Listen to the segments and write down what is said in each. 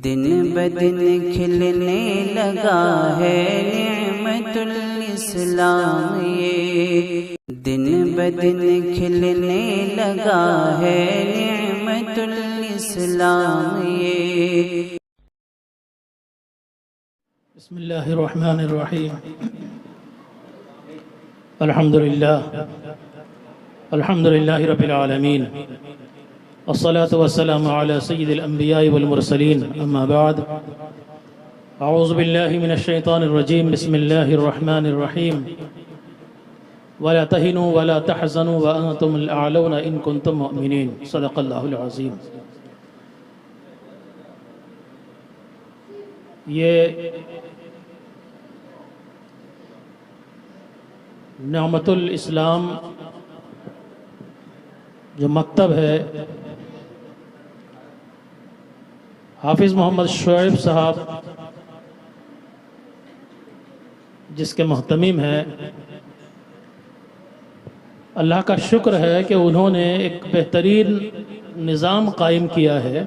دن بدن کھلنے لگا ہے نعمت الاسلام یہ، دن بدن کھلنے لگا ہے نعمت الاسلام یہ۔ بسم اللہ الرحمن الرحیم، الحمدللہ رب العالمین، والصلاة والسلام على سید الانبیاء والمرسلین، اما بعد، اعوذ باللہ من الشیطان الرجیم، بسم اللہ الرحمن الرحیم، ولا تہنوا ولا تحزنوا وانتم الاعلون ان کنتم مؤمنین، صدق اللہ العظیم۔ یہ نعمت الاسلام جو مکتب ہے، حافظ محمد شعیب صاحب جس کے محتمم ہیں، اللہ کا شکر ہے کہ انہوں نے ایک بہترین نظام قائم کیا ہے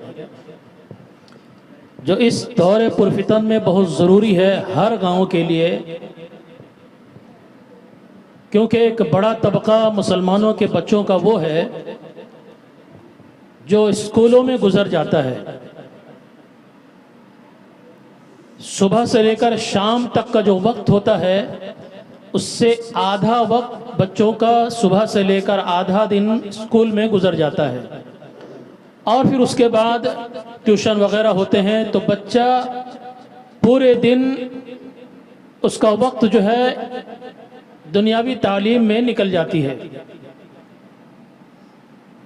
جو اس دور پرفتن میں بہت ضروری ہے ہر گاؤں کے لیے، کیونکہ ایک بڑا طبقہ مسلمانوں کے بچوں کا وہ ہے جو اسکولوں میں گزر جاتا ہے، صبح سے لے کر شام تک کا جو وقت ہوتا ہے اس سے آدھا وقت بچوں کا صبح سے لے کر آدھا دن اسکول میں گزر جاتا ہے، اور پھر اس کے بعد ٹیوشن وغیرہ ہوتے ہیں، تو بچہ پورے دن اس کا وقت جو ہے دنیاوی تعلیم میں نکل جاتی ہے۔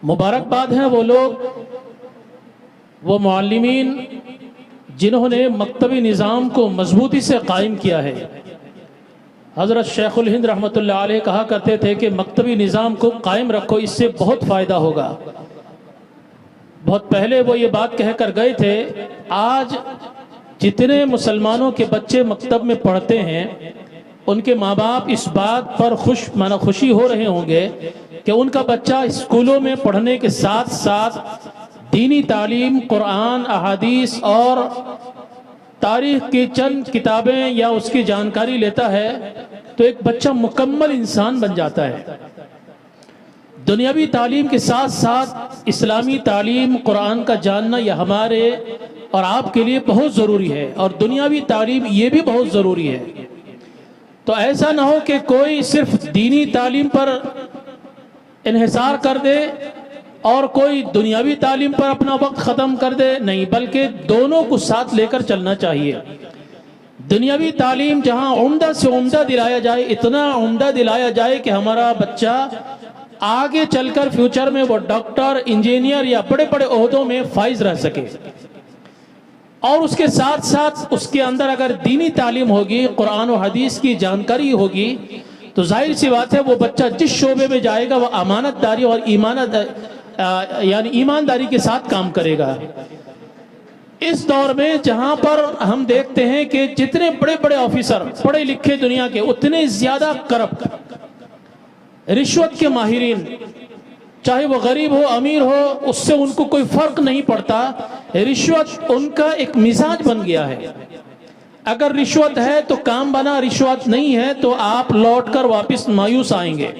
مبارکباد ہیں وہ لوگ، وہ معلمین جنہوں نے مکتبی نظام کو مضبوطی سے قائم کیا ہے۔ حضرت شیخ الہند رحمۃ اللہ علیہ کہا کرتے تھے کہ مکتبی نظام کو قائم رکھو، اس سے بہت فائدہ ہوگا۔ بہت پہلے وہ یہ بات کہہ کر گئے تھے، آج جتنے مسلمانوں کے بچے مکتب میں پڑھتے ہیں ان کے ماں باپ اس بات پر خوشی ہو رہے ہوں گے کہ ان کا بچہ اسکولوں میں پڑھنے کے ساتھ ساتھ دینی تعلیم، قرآن، احادیث اور تاریخ کی چند کتابیں یا اس کی جانکاری لیتا ہے تو ایک بچہ مکمل انسان بن جاتا ہے۔ دنیاوی تعلیم کے ساتھ ساتھ اسلامی تعلیم، قرآن کا جاننا یہ ہمارے اور آپ کے لیے بہت ضروری ہے، اور دنیاوی تعلیم یہ بھی بہت ضروری ہے۔ تو ایسا نہ ہو کہ کوئی صرف دینی تعلیم پر انحصار کر دے اور کوئی دنیاوی تعلیم پر اپنا وقت ختم کر دے، نہیں، بلکہ دونوں کو ساتھ لے کر چلنا چاہیے۔ دنیاوی تعلیم جہاں عمدہ سے عمدہ دلایا جائے، اتنا عمدہ دلایا جائے کہ ہمارا بچہ آگے چل کر فیوچر میں وہ ڈاکٹر، انجینئر یا بڑے بڑے عہدوں میں فائز رہ سکے، اور اس کے ساتھ ساتھ اس کے اندر اگر دینی تعلیم ہوگی، قرآن و حدیث کی جانکاری ہوگی، تو ظاہر سی بات ہے وہ بچہ جس شعبے میں جائے گا وہ امانت داری اور ایمانداری کے ساتھ کام کرے گا۔ اس دور میں جہاں پر ہم دیکھتے ہیں کہ جتنے بڑے بڑے آفیسر پڑھے لکھے دنیا کے، اتنے زیادہ کرپٹ، رشوت کے ماہرین، چاہے وہ غریب ہو امیر ہو، اس سے ان کو کوئی فرق نہیں پڑتا، رشوت ان کا ایک مزاج بن گیا ہے۔ اگر رشوت ہے تو کام بنا، رشوت نہیں ہے تو آپ لوٹ کر واپس مایوس آئیں گے۔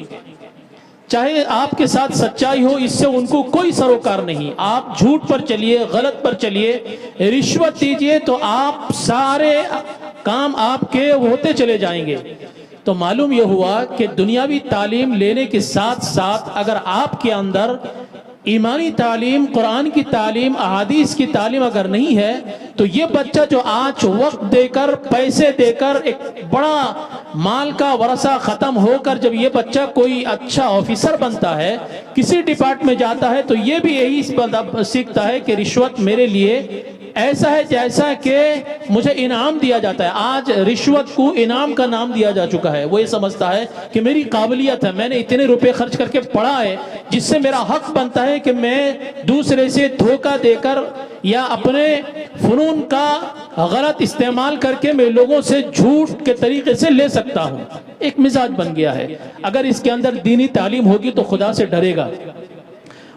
چاہے آپ کے ساتھ سچائی ہو، اس سے ان کو کوئی سروکار نہیں، آپ جھوٹ پر چلیے، غلط پر چلیے، رشوت دیجئے تو آپ سارے کام آپ کے ہوتے چلے جائیں گے۔ تو معلوم یہ ہوا کہ دنیاوی تعلیم لینے کے ساتھ ساتھ اگر آپ کے اندر ایمانی تعلیم، قرآن کی تعلیم، احادیث کی تعلیم اگر نہیں ہے تو یہ بچہ جو آج وقت دے کر، پیسے دے کر، ایک بڑا مال کا ورثہ ختم ہو کر جب یہ بچہ کوئی اچھا آفیسر بنتا ہے، کسی ڈپارٹ میں جاتا ہے، تو یہ بھی یہی سیکھتا ہے کہ رشوت میرے لیے ایسا ہے جیسا کہ مجھے انعام دیا جاتا ہے۔ آج رشوت کو انعام کا نام دیا جا چکا ہے۔ وہ یہ سمجھتا ہے کہ میری قابلیت ہے، میں نے اتنے روپے خرچ کر کے پڑھا ہے، جس سے میرا حق بنتا ہے کہ میں دوسرے سے دھوکہ دے کر یا اپنے فنون کا غلط استعمال کر کے میں لوگوں سے جھوٹ کے طریقے سے لے سکتا ہوں۔ ایک مزاج بن گیا ہے۔ اگر اس کے اندر دینی تعلیم ہوگی تو خدا سے ڈرے گا،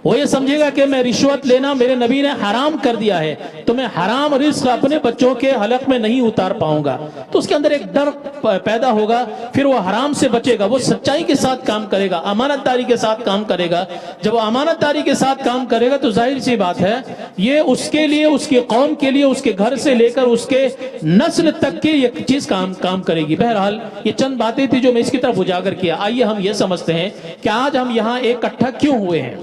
وہ یہ سمجھے گا کہ میں رشوت لینا میرے نبی نے حرام کر دیا ہے، تو میں حرام رزق اپنے بچوں کے حلق میں نہیں اتار پاؤں گا، تو اس کے اندر ایک ڈر پیدا ہوگا، پھر وہ حرام سے بچے گا، وہ سچائی کے ساتھ کام کرے گا، امانت داری کے ساتھ کام کرے گا۔ جب وہ امانت داری کے ساتھ کام کرے گا تو ظاہر سی بات ہے یہ اس کے لیے، اس کی قوم کے لیے، اس کے گھر سے لے کر اس کے نسل تک کی یہ چیز کام کرے گی۔ بہرحال یہ چند باتیں تھی جو میں اس کی طرف اجاگر کیا۔ آئیے ہم یہ سمجھتے ہیں کہ آج ہم یہاں اکٹھا کیوں ہوئے ہیں،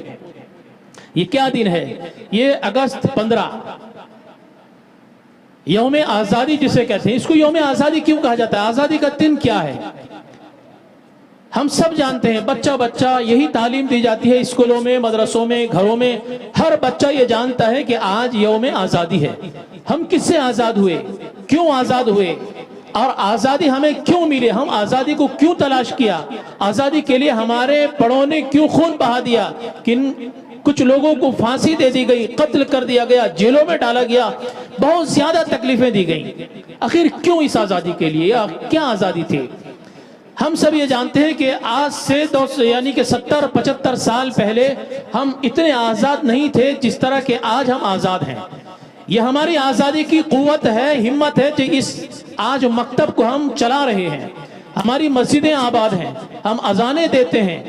یہ کیا دن ہے؟ یہ اگست 15 یوم آزادی جسے کہتے ہیں، اس کو یوم آزادی کیوں کہا جاتا ہے؟ آزادی کا دن کیا ہے؟ ہم سب جانتے ہیں، بچہ یہی تعلیم دی جاتی ہے اسکولوں میں، مدرسوں میں، گھروں میں، ہر بچہ یہ جانتا ہے کہ آج یوم آزادی ہے۔ ہم کس سے آزاد ہوئے؟ کیوں آزاد ہوئے؟ اور آزادی ہمیں کیوں ملے؟ ہم آزادی کو کیوں تلاش کیا؟ آزادی کے لیے ہمارے بڑوں نے کیوں خون بہا دیا؟ کچھ لوگوں کو پھانسی دے دی گئی، قتل کر دیا گیا، جیلوں میں ڈالا گیا، بہت زیادہ تکلیفیں دی گئیں۔ آخر کیوں اس آزادی کے لیے؟ کیا آزادی تھی؟ ہم سب یہ جانتے ہیں کہ آج سے 70-75 سال پہلے ہم اتنے آزاد نہیں تھے جس طرح کہ آج ہم آزاد ہیں۔ یہ ہماری آزادی کی قوت ہے، ہمت ہے کہ اس آج مکتب کو ہم چلا رہے ہیں، ہماری مسجدیں آباد ہیں، ہم اذانیں دیتے ہیں،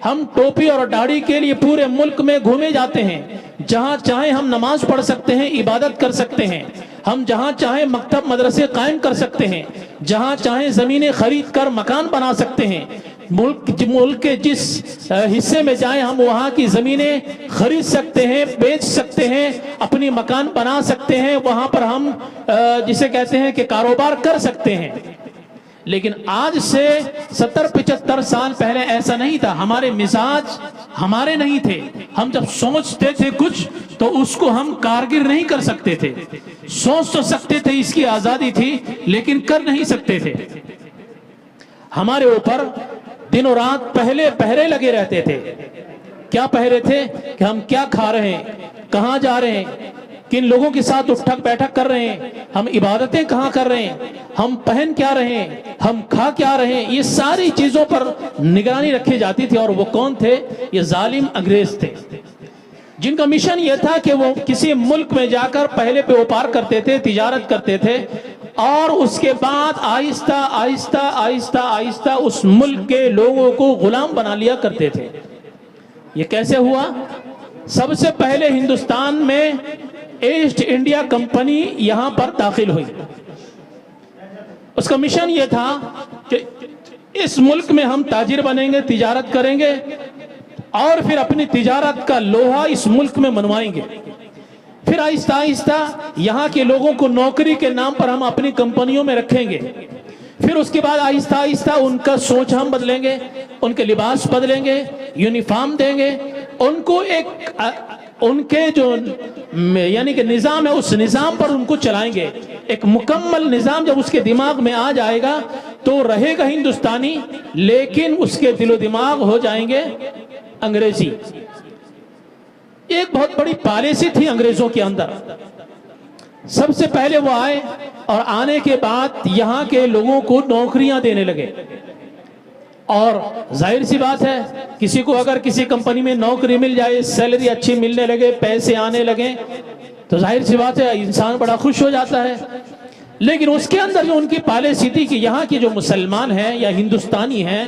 ہم ٹوپی اور داڑھی کے لیے پورے ملک میں گھومے جاتے ہیں، جہاں چاہیں ہم نماز پڑھ سکتے ہیں، عبادت کر سکتے ہیں، ہم جہاں چاہیں مکتب مدرسے قائم کر سکتے ہیں، جہاں چاہیں زمینیں خرید کر مکان بنا سکتے ہیں، ملک کے جس حصے میں جائیں ہم وہاں کی زمینیں خرید سکتے ہیں، بیچ سکتے ہیں، اپنی مکان بنا سکتے ہیں، وہاں پر ہم جسے کہتے ہیں کہ کاروبار کر سکتے ہیں۔ لیکن آج سے 70-75 سال پہلے ایسا نہیں تھا، ہمارے مزاج ہمارے نہیں تھے، ہم جب سوچتے تھے کچھ تو اس کو ہم کارگر نہیں کر سکتے تھے، سوچ تو سکتے تھے، اس کی آزادی تھی لیکن کر نہیں سکتے تھے۔ ہمارے اوپر دن و رات پہرے لگے رہتے تھے۔ کیا پہرے تھے؟ کہ ہم کیا کھا رہے ہیں، کہاں جا رہے ہیں، کن لوگوں کے ساتھ اٹھک بیٹھک کر رہے ہیں، ہم عبادتیں کہاں کر رہے ہیں، ہم پہن کیا رہے ہیں، ہم کھا کیا رہے ہیں، یہ ساری چیزوں پر نگرانی رکھی جاتی تھی۔ اور وہ کون تھے؟ یہ ظالم انگریز تھے، جن کا مشن یہ تھا کہ وہ کسی ملک میں جا کر پہلے پہ اوپار کرتے تھے، تجارت کرتے تھے، اور اس کے بعد آہستہ آہستہ آہستہ آہستہ اس ملک کے لوگوں کو غلام بنا لیا کرتے تھے۔ یہ کیسے ہوا؟ سب سے پہلے ہندوستان میں ایسٹ انڈیا کمپنی یہاں پر داخل ہوئی۔ اس کا مشن یہ تھا کہ اس ملک میں ہم تاجر بنیں گے، تجارت کریں گے، اور پھر اپنی تجارت کا لوہا اس ملک میں منوائیں گے۔ پھر آہستہ آہستہ یہاں کے لوگوں کو نوکری کے نام پر ہم اپنی کمپنیوں میں رکھیں گے۔ پھر اس کے بعد آہستہ آہستہ ان کا سوچ ہم بدلیں گے، ان کے لباس بدلیں گے، یونیفارم دیں گے، ان کو ان کے جو یعنی کہ نظام ہے اس نظام پر ان کو چلائیں گے۔ ایک مکمل نظام جب اس کے دماغ میں آ جائے گا تو رہے گا ہندوستانی، لیکن اس کے دل و دماغ ہو جائیں گے انگریزی۔ ایک بہت بڑی پالیسی تھی انگریزوں کے اندر۔ سب سے پہلے وہ آئے اور آنے کے بعد یہاں کے لوگوں کو نوکریاں دینے لگے، اور ظاہر سی بات ہے کسی کو اگر کسی کمپنی میں نوکری مل جائے، سیلری اچھی ملنے لگے، پیسے آنے لگے، تو ظاہر سی بات ہے انسان بڑا خوش ہو جاتا ہے۔ لیکن اس کے اندر جو ان کی پالیسی تھی کہ یہاں کے جو مسلمان ہیں یا ہندوستانی ہیں،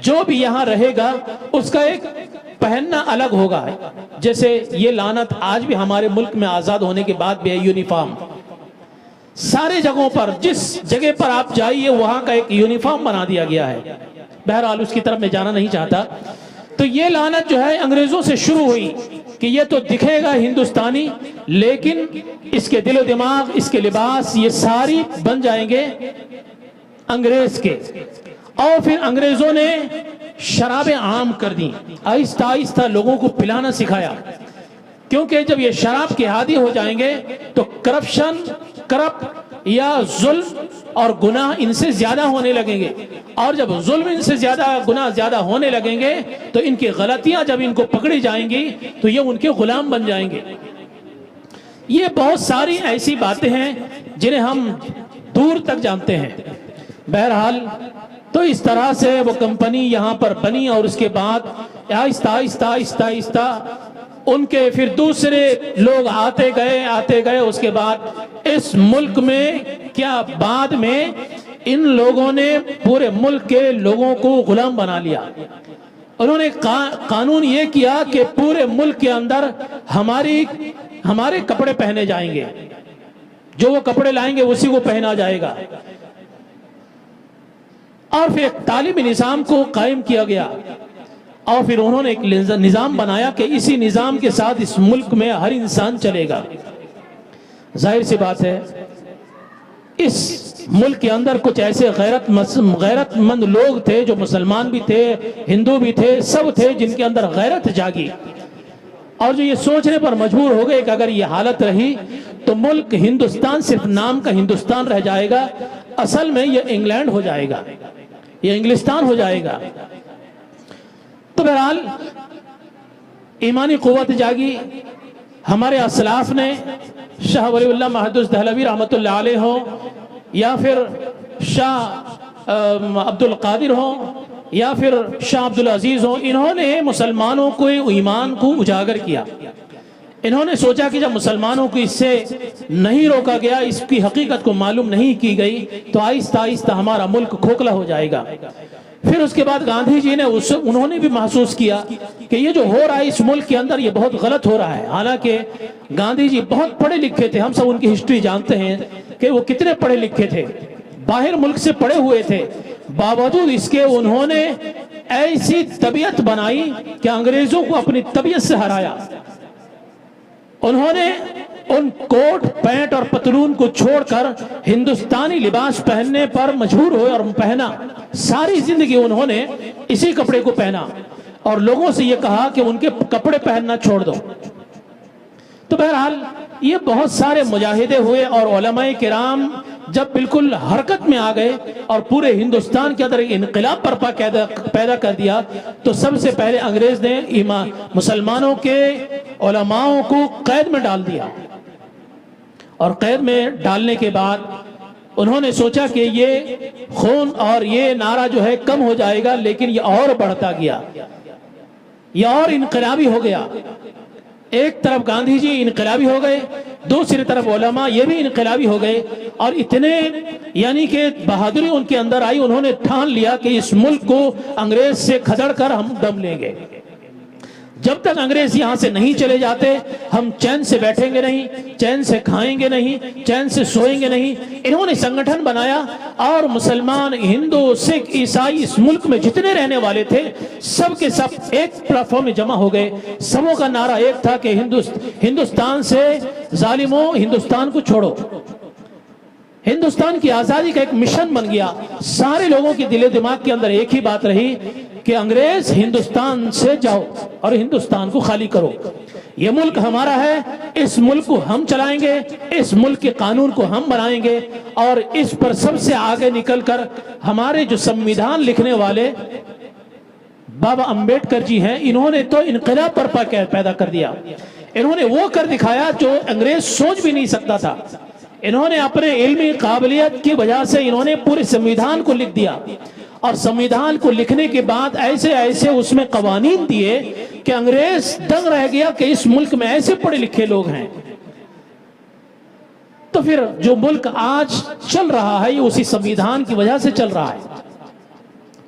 جو بھی یہاں رہے گا اس کا ایک پہننا الگ ہوگا۔ جیسے یہ لعنت آج بھی ہمارے ملک میں آزاد ہونے کے بعد بھی ہے، یونیفارم سارے جگہوں پر، جس جگہ پر آپ جائیے وہاں کا ایک یونیفارم بنا دیا گیا ہے۔ بہرحال اس کی طرف میں جانا نہیں چاہتا۔ تو یہ لعنت جو ہے انگریزوں سے شروع ہوئی کہ یہ تو دکھے گا ہندوستانی، لیکن اس کے دل و دماغ، اس کے لباس، یہ ساری بن جائیں گے انگریز کے۔ اور پھر انگریزوں نے شرابیں عام کر دی، آہستہ آہستہ لوگوں کو پلانا سکھایا، کیونکہ جب یہ شراب کے عادی ہو جائیں گے تو کرپٹ یا ظلم اور گناہ ان سے زیادہ ہونے لگیں گے، اور جب ظلم ان سے زیادہ، گناہ زیادہ ہونے لگیں گے تو ان کی غلطیاں جب ان کو پکڑی جائیں گی تو یہ ان کے غلام بن جائیں گے۔ یہ بہت ساری ایسی باتیں ہیں جنہیں ہم دور تک جانتے ہیں۔ بہرحال تو اس طرح سے وہ کمپنی یہاں پر بنی، اور اس کے بعد آہستہ آہستہ آہستہ آہستہ ان کے پھر دوسرے لوگ آتے گئے. اس کے بعد اس ملک میں کیا بعد میں ان لوگوں نے پورے ملک کے لوگوں کو غلام بنا لیا. انہوں نے قانون یہ کیا کہ پورے ملک کے اندر ہمارے کپڑے پہنے جائیں گے، جو وہ کپڑے لائیں گے اسی کو پہنا جائے گا. اور پھر ایک تعلیمی نظام کو قائم کیا گیا، اور پھر انہوں نے ایک نظام بنایا کہ اسی نظام کے ساتھ اس ملک میں ہر انسان چلے گا. ظاہر سی بات ہے اس ملک کے اندر کچھ ایسے غیرت مند لوگ تھے جو مسلمان بھی تھے، ہندو بھی تھے، سب تھے جن کے اندر غیرت جاگی، اور جو یہ سوچنے پر مجبور ہو گئے کہ اگر یہ حالت رہی تو ملک ہندوستان صرف نام کا ہندوستان رہ جائے گا، اصل میں یہ انگلینڈ ہو جائے گا، یہ انگلستان ہو جائے گا. تو بہرحال ایمانی قوت جاگی. ہمارے اسلاف نے شاہ ولی اللہ محدث دہلوی رحمۃ اللہ علیہ ہوں، یا پھر شاہ عبد القادر ہوں، یا پھر شاہ عبد العزیز ہوں، انہوں نے مسلمانوں کو ایمان کو اجاگر کیا. انہوں نے سوچا کہ جب مسلمانوں کو اس سے نہیں روکا گیا، اس کی حقیقت کو معلوم نہیں کی گئی، تو آہستہ آہستہ ہمارا ملک کھوکھلا ہو جائے گا. پھر اس کے بعد گاندھی جی نے انہوں نے بھی محسوس کیا کہ یہ جو ہو رہا ہے اس ملک کے اندر یہ بہت غلط ہو رہا ہے. حالانکہ گاندھی جی بہت پڑھے لکھے تھے، ہم سب ان کی ہسٹری جانتے ہیں کہ وہ کتنے پڑھے لکھے تھے، باہر ملک سے پڑھے ہوئے تھے. باوجود اس کے انہوں نے ایسی طبیعت بنائی کہ انگریزوں کو اپنی طبیعت سے ہرایا. انہوں نے ان کوٹ پینٹ اور پتلون کو چھوڑ کر ہندوستانی لباس پہننے پر مجبور ہوئے اور پہنا. ساری زندگی انہوں نے اسی کپڑے کو پہنا اور لوگوں سے یہ کہا کہ ان کے کپڑے پہننا چھوڑ دو. تو بہرحال یہ بہت سارے مجاہدے ہوئے، اور علماء کرام جب بالکل حرکت میں آ گئے اور پورے ہندوستان کے اندر انقلاب برپا پیدا کر دیا، تو سب سے پہلے انگریز نے مسلمانوں کے علماؤں کو قید میں ڈال دیا. اور قید میں ڈالنے کے بعد انہوں نے سوچا کہ یہ خون اور یہ نعرہ جو ہے کم ہو جائے گا، لیکن یہ اور بڑھتا گیا، یہ اور انقلابی ہو گیا. ایک طرف گاندھی جی انقلابی ہو گئے، دوسری طرف علماء یہ بھی انقلابی ہو گئے، اور اتنے یعنی کہ بہادری ان کے اندر آئی، انہوں نے ٹھان لیا کہ اس ملک کو انگریز سے کھدڑ کر ہم دم لیں گے. جب تک انگریز یہاں سے نہیں چلے جاتے ہم چین سے بیٹھیں گے نہیں، چین سے کھائیں گے نہیں، چین سے سوئیں گے نہیں. انہوں نے سنگٹھن بنایا، اور مسلمان، ہندو، سکھ، عیسائی اس ملک میں جتنے رہنے والے تھے سب کے سب ایک پلیٹ فارم میں جمع ہو گئے. سبوں کا نعرہ ایک تھا کہ ہندوستان سے ظالموں ہندوستان کو چھوڑو. ہندوستان کی آزادی کا ایک مشن بن گیا. سارے لوگوں کی دل و دماغ کے اندر ایک ہی بات رہی کہ انگریز ہندوستان سے جاؤ اور ہندوستان کو خالی کرو. یہ ملک ہمارا ہے، اس ملک کو ہم چلائیں گے، اس ملک کے قانون کو ہم بنائیں گے. اور اس پر سب سے آگے نکل کر ہمارے جو سمویدھان لکھنے والے بابا امبیڈکر جی ہیں، انہوں نے تو انقلاب برپا پیدا کر دیا. انہوں نے وہ کر دکھایا جو انگریز سوچ بھی نہیں سکتا تھا. انہوں نے اپنے علمی قابلیت کی وجہ سے انہوں نے پورے سمویدھان کو لکھ دیا، اور سمویدھان کو لکھنے کے بعد ایسے ایسے اس میں قوانین دیے کہ انگریز دنگ رہ گیا کہ اس ملک میں ایسے پڑھے لکھے لوگ ہیں. تو پھر جو ملک آج چل رہا ہے یہ اسی سمویدھان کی وجہ سے چل رہا ہے.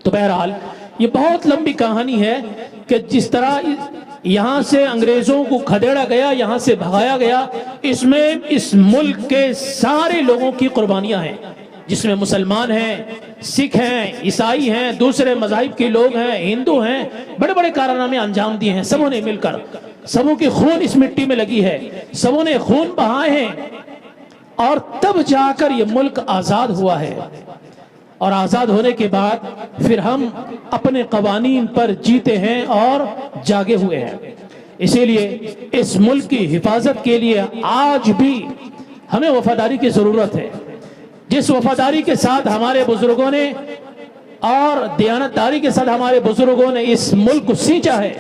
تو بہرحال یہ بہت لمبی کہانی ہے کہ جس طرح یہاں سے انگریزوں کو کھدیڑا گیا، یہاں سے بھگایا گیا، اس میں اس ملک کے سارے لوگوں کی قربانیاں ہیں، جس میں مسلمان ہیں، سکھ ہیں، عیسائی ہیں، دوسرے مذاہب کے لوگ ہیں، ہندو ہیں. بڑے بڑے کارنامے انجام دیے ہیں سبوں نے مل کر. سبوں کی خون اس مٹی میں لگی ہے، سبوں نے خون بہائے ہیں، اور تب جا کر یہ ملک آزاد ہوا ہے. اور آزاد ہونے کے بعد پھر ہم اپنے قوانین پر جیتے ہیں اور جاگے ہوئے ہیں. اسی لیے اس ملک کی حفاظت کے لیے آج بھی ہمیں وفاداری کی ضرورت ہے. جس وفاداری کے ساتھ ہمارے بزرگوں نے اور دیانتداری کے ساتھ ہمارے بزرگوں نے اس ملک کو سینچا ہے،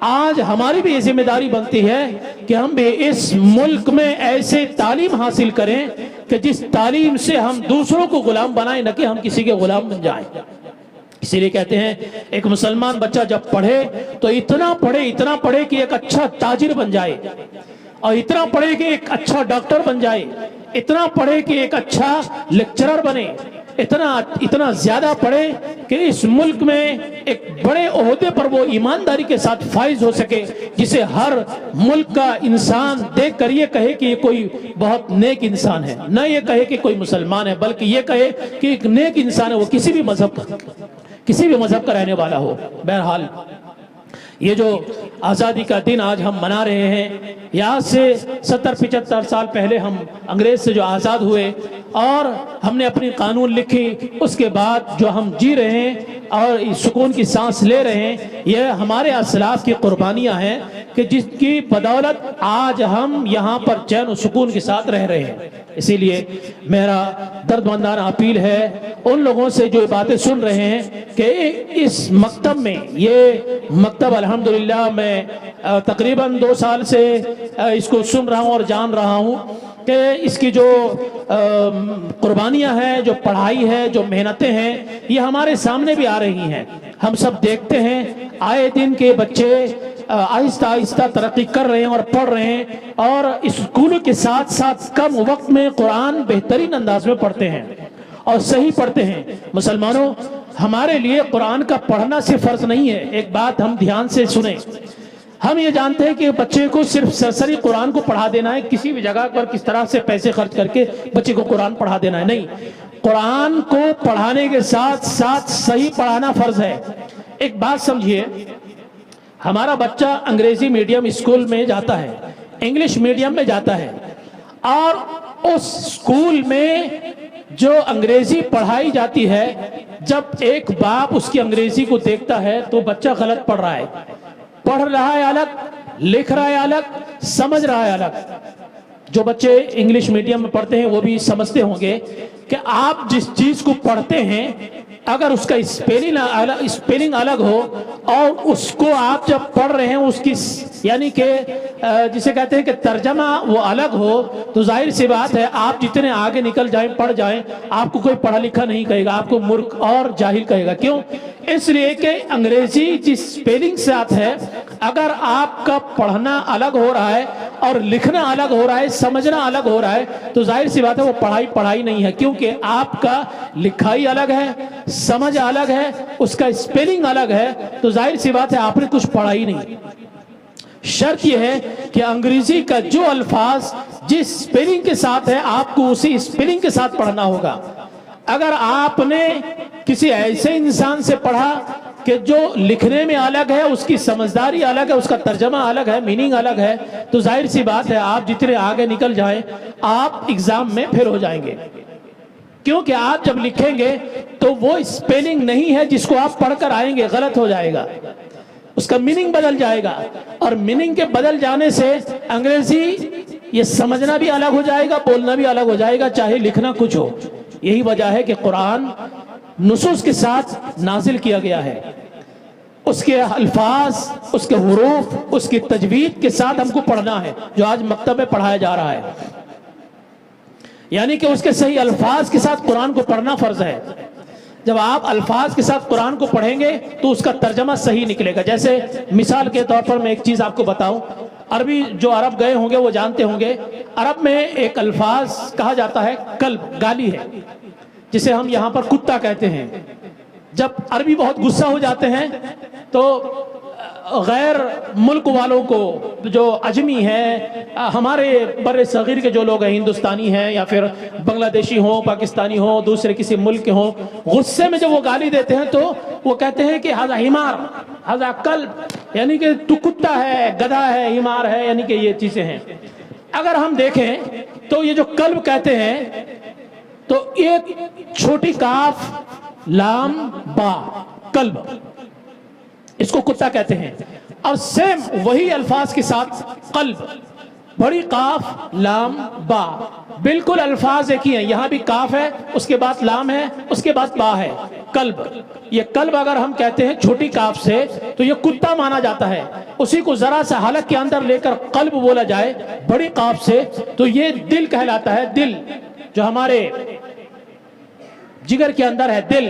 آج ہماری بھی یہ ذمہ داری بنتی ہے کہ ہم بھی اس ملک میں ایسے تعلیم حاصل کریں کہ جس تعلیم سے ہم دوسروں کو غلام بنائیں، نہ کہ ہم کسی کے غلام بن جائیں. اسی لیے کہتے ہیں ایک مسلمان بچہ جب پڑھے تو اتنا پڑھے کہ ایک اچھا تاجر بن جائے، اور اتنا پڑھے کہ ایک اچھا ڈاکٹر بن جائے، اتنا پڑھے کہ ایک اچھا لیکچرر بنے، اتنا زیادہ پڑھے کہ اس ملک میں ایک بڑے عہدے پر وہ ایمانداری کے ساتھ فائز ہو سکے، جسے ہر ملک کا انسان دیکھ کر یہ کہے کہ یہ کوئی بہت نیک انسان ہے، نہ یہ کہے کہ کوئی مسلمان ہے، بلکہ یہ کہے کہ ایک نیک انسان ہے، وہ کسی بھی مذہب کا رہنے والا ہو۔ بہرحال یہ جو آزادی کا دن آج ہم منا رہے ہیں، یہاں سے 70-75 سال پہلے ہم انگریز سے جو آزاد ہوئے اور ہم نے اپنی قانون لکھی، اس کے بعد جو ہم جی رہے ہیں اور سکون کی سانس لے رہے ہیں، یہ ہمارے اسلاف کی قربانیاں ہیں کہ جس کی بدولت آج ہم یہاں پر چین و سکون کے ساتھ رہ رہے ہیں۔ اسی لیے میرا درد مندانہ اپیل ہے ان لوگوں سے جو باتیں سن رہے ہیں کہ اس مکتب میں، یہ مکتب الحمدللہ میں تقریباً 2 سال سے اس کو سن رہا ہوں اور جان رہا ہوں کہ اس کی جو قربانیاں ہیں، جو پڑھائی ہے، جو محنتیں ہیں، یہ ہمارے سامنے بھی آ رہی ہیں۔ ہم سب دیکھتے ہیں آئے دن کے بچے آہستہ آہستہ ترقی کر رہے ہیں اور پڑھ رہے ہیں، اور اسکولوں کے ساتھ ساتھ کم وقت میں قرآن بہترین انداز میں پڑھتے ہیں اور صحیح پڑھتے ہیں۔ مسلمانوں، ہمارے لیے قرآن کا پڑھنا صرف فرض نہیں ہے۔ ایک بات ہم دھیان سے سنیں، ہم یہ جانتے ہیں کہ بچے کو صرف سرسری قرآن کو پڑھا دینا ہے، کسی بھی جگہ پر کس طرح سے پیسے خرچ کر کے بچے کو قرآن پڑھا دینا ہے، نہیں۔ قرآن کو پڑھانے کے ساتھ ساتھ صحیح پڑھانا فرض ہے۔ ایک بات سمجھیے، ہمارا بچہ انگریزی میڈیم اسکول میں جاتا ہے، انگلش میڈیم میں جاتا ہے، اور اس اسکول میں جو انگریزی پڑھائی جاتی ہے، جب ایک باپ اس کی انگریزی کو دیکھتا ہے تو بچہ غلط پڑھ رہا ہے، پڑھ رہا ہے الگ، لکھ رہا ہے الگ، سمجھ رہا ہے الگ۔ جو بچے انگلش میڈیم میں پڑھتے ہیں وہ بھی سمجھتے ہوں گے کہ آپ جس چیز کو پڑھتے ہیں اگر اس کا اسپیلنگ الگ ہو اور اس کو آپ جب پڑھ رہے ہیں اس کی یعنی کہ جسے کہتے ہیں کہ ترجمہ وہ الگ ہو، تو ظاہر سی بات ہے آپ جتنے آگے نکل جائیں، پڑھ جائیں، آپ کو کوئی پڑھا لکھا نہیں کہے گا، آپ کو مورخ اور جاہل کہے گا۔ کیوں؟ اس لیے کہ انگریزی جس اسپیلنگ سے آتا ہے، اگر آپ کا پڑھنا الگ ہو رہا ہے اور لکھنا الگ ہو رہا ہے، سمجھنا الگ ہو رہا ہے، تو ظاہر سی بات ہے وہ پڑھائی نہیں ہے، کیونکہ آپ کا لکھائی الگ ہے، سمجھ الگ ہے، اس کا اسپیلنگ الگ ہے، تو ظاہر سی بات ہے آپ نے کچھ پڑھا ہی نہیں۔ شرط یہ ہے کہ انگریزی کا جو الفاظ جس اسپیلنگ کے ساتھ ہے آپ کو اسی اسپیلنگ کے ساتھ پڑھنا ہوگا۔ اگر آپ نے کسی ایسے انسان سے پڑھا کہ جو لکھنے میں الگ ہے، اس کی سمجھداری الگ ہے، اس کا ترجمہ الگ ہے، میننگ الگ ہے، تو ظاہر سی بات ہے آپ جتنے آگے نکل جائیں آپ ایگزام میں پھر ہو جائیں گے، کیونکہ آپ جب لکھیں گے تو وہ اسپیلنگ نہیں ہے جس کو آپ پڑھ کر آئیں گے، غلط ہو جائے گا، اس کا میننگ بدل جائے گا، اور میننگ کے بدل جانے سے انگریزی یہ سمجھنا بھی الگ ہو جائے گا، بولنا بھی الگ ہو جائے گا، چاہے لکھنا کچھ ہو۔ یہی وجہ ہے کہ قرآن نصوص کے ساتھ نازل کیا گیا ہے، اس کے الفاظ، اس کے حروف، اس کی تجوید کے ساتھ ہم کو پڑھنا ہے، جو آج مکتب میں پڑھایا جا رہا ہے، یعنی کہ اس کے صحیح الفاظ کے ساتھ قرآن کو پڑھنا فرض ہے۔ جب آپ الفاظ کے ساتھ قرآن کو پڑھیں گے تو اس کا ترجمہ صحیح نکلے گا۔ جیسے مثال کے طور پر میں ایک چیز آپ کو بتاؤں، عربی جو عرب گئے ہوں گے وہ جانتے ہوں گے، عرب میں ایک الفاظ کہا جاتا ہے کلب، گالی ہے، جسے ہم یہاں پر کتا کہتے ہیں۔ جب عربی بہت غصہ ہو جاتے ہیں تو غیر ملک والوں کو، جو اجمی ہیں، ہمارے بر صغیر کے جو لوگ ہیں، ہندوستانی ہیں یا پھر بنگلہ دیشی ہوں، پاکستانی ہوں، دوسرے کسی ملک کے ہوں، غصے میں جب وہ گالی دیتے ہیں تو وہ کہتے ہیں کہ ہذا حمار، ہذا کلب، یعنی کہ تو کتا ہے، گدھا ہے، حمار ہے، یعنی کہ یہ چیزیں ہیں۔ اگر ہم دیکھیں تو یہ جو کلب کہتے ہیں تو ایک چھوٹی کاف لام با، کلب، اس کو کتا کہتے ہیں، اور سیم وہی الفاظ کے ساتھ قلب، بڑی کاف لام با، بالکل الفاظ ایک ہی ہیں، یہاں بھی کاف ہے، اس کے بعد لام ہے، اس کے بعد با ہے، کلب۔ یہ کلب اگر ہم کہتے ہیں چھوٹی کاف سے تو یہ کتا مانا جاتا ہے، اسی کو ذرا سا حلق کے اندر لے کر قلب بولا جائے بڑی کاف سے تو یہ دل کہلاتا ہے۔ دل جو ہمارے جگر کے اندر ہے، دل،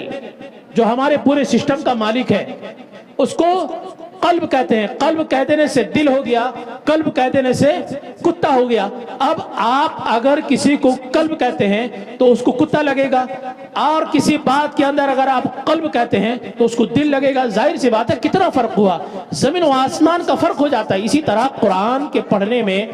جو ہمارے پورے سسٹم کا مالک ہے، اس کو قلب کہتے ہیں۔ قلب کہہ دینے سے دل ہو گیا، قلب کہہ دینے سے کتا ہو گیا۔ اب آپ اگر کسی کو قلب کہتے ہیں تو اس کو کتا لگے گا، اور کسی بات کے اندر اگر آپ قلب کہتے ہیں تو اس کو دل لگے گا۔ ظاہر سی بات ہے کتنا فرق ہوا، زمین و آسمان کا فرق ہو جاتا ہے۔ اسی طرح قرآن کے پڑھنے میں،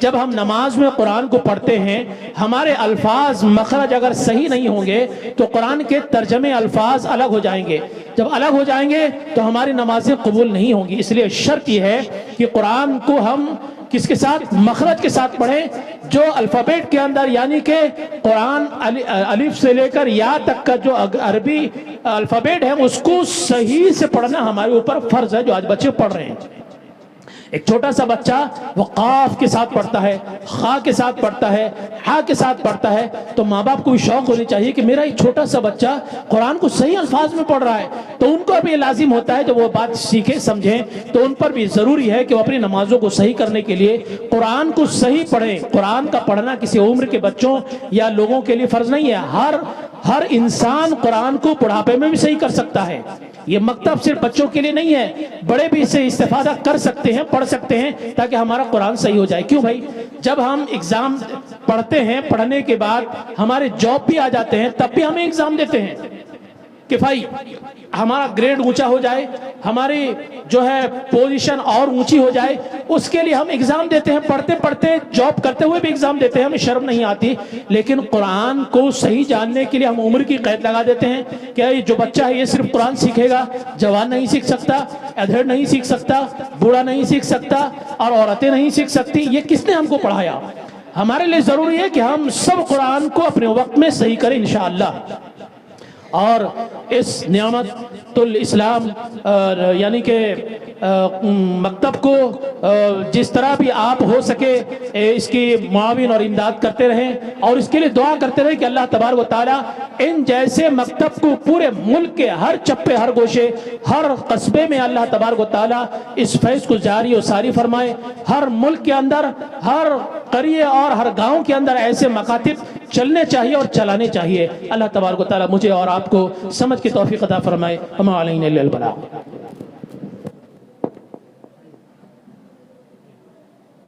جب ہم نماز میں قرآن کو پڑھتے ہیں، ہمارے الفاظ مخرج اگر صحیح نہیں ہوں گے تو قرآن کے ترجمے الفاظ الگ ہو جائیں گے۔ جب الگ ہو جائیں گے تو ہماری نمازیں قبول نہیں ہوں گی۔ اس لیے شرط یہ ہے کہ قرآن کو ہم کس کے ساتھ؟ مخرج کے ساتھ پڑھیں، جو الفابیٹ کے اندر، یعنی کہ قرآن الف سے لے کر یا تک کا جو عربی الفابیٹ ہے اس کو صحیح سے پڑھنا ہمارے اوپر فرض ہے، جو آج بچے پڑھ رہے ہیں۔ ایک چھوٹا سا بچہ وہ قاف کے ساتھ پڑھتا ہے، خا کے ساتھ پڑھتا ہے، ہا کے ساتھ پڑھتا ہے، تو ماں باپ کو بھی شوق ہونی چاہیے کہ میرا ایک چھوٹا سا بچہ قرآن کو صحیح الفاظ میں پڑھ رہا ہے، تو ان کو بھی لازم ہوتا ہے جب وہ بات سیکھیں سمجھیں تو ان پر بھی ضروری ہے کہ وہ اپنی نمازوں کو صحیح کرنے کے لیے قرآن کو صحیح پڑھیں۔ قرآن کا پڑھنا کسی عمر کے بچوں یا لوگوں کے لیے فرض نہیں ہے، ہر انسان قرآن کو بڑھاپے میں بھی صحیح کر سکتا ہے۔ یہ مکتب صرف بچوں کے لیے نہیں ہے، بڑے بھی اس سے استفادہ کر سکتے ہیں، پڑھ سکتے ہیں، تاکہ ہمارا قرآن صحیح ہو جائے۔ کیوں بھائی؟ جب ہم ایگزام پڑھتے ہیں، پڑھنے کے بعد ہمارے جاب بھی آ جاتے ہیں، تب بھی ہمیں ایگزام دیتے ہیں کہ بھائی ہمارا گریڈ اونچا ہو جائے، ہماری جو ہے پوزیشن اور اونچی ہو جائے، اس کے لیے ہم ایگزام دیتے ہیں۔ پڑھتے پڑھتے جاب کرتے ہوئے بھی ایگزام دیتے ہیں، ہمیں شرم نہیں آتی۔ لیکن قرآن کو صحیح جاننے کے لیے ہم عمر کی قید لگا دیتے ہیں کہ جو بچہ ہے یہ صرف قرآن سیکھے گا، جوان نہیں سیکھ سکتا، ادھیڑ نہیں سیکھ سکتا، بوڑھا نہیں سیکھ سکتا، اور عورتیں نہیں سیکھ سکتی۔ یہ کس نے ہم کو پڑھایا؟ ہمارے لیے ضروری ہے کہ ہم سب قرآن کو اپنے وقت میں صحیح کریں انشاءاللہ۔ اور اس نعمت الاسلام یعنی کہ مکتب کو جس طرح بھی آپ ہو سکے اس کی معاون اور امداد کرتے رہیں، اور اس کے لیے دعا کرتے رہیں کہ اللہ تبارک و تعالیٰ ان جیسے مکتب کو پورے ملک کے ہر چپے، ہر گوشے، ہر قصبے میں اللہ تبارک و تعالیٰ اس فیض کو جاری و ساری فرمائے۔ ہر ملک کے اندر، ہر قریے اور ہر گاؤں کے اندر ایسے مکاتب چلنے چاہیے اور چلانے چاہیے۔ اللہ تبارک و تعالیٰ مجھے اور آپ کو سمجھ کی توفیق عطا فرمائے۔ وما علینا الا البلاغ۔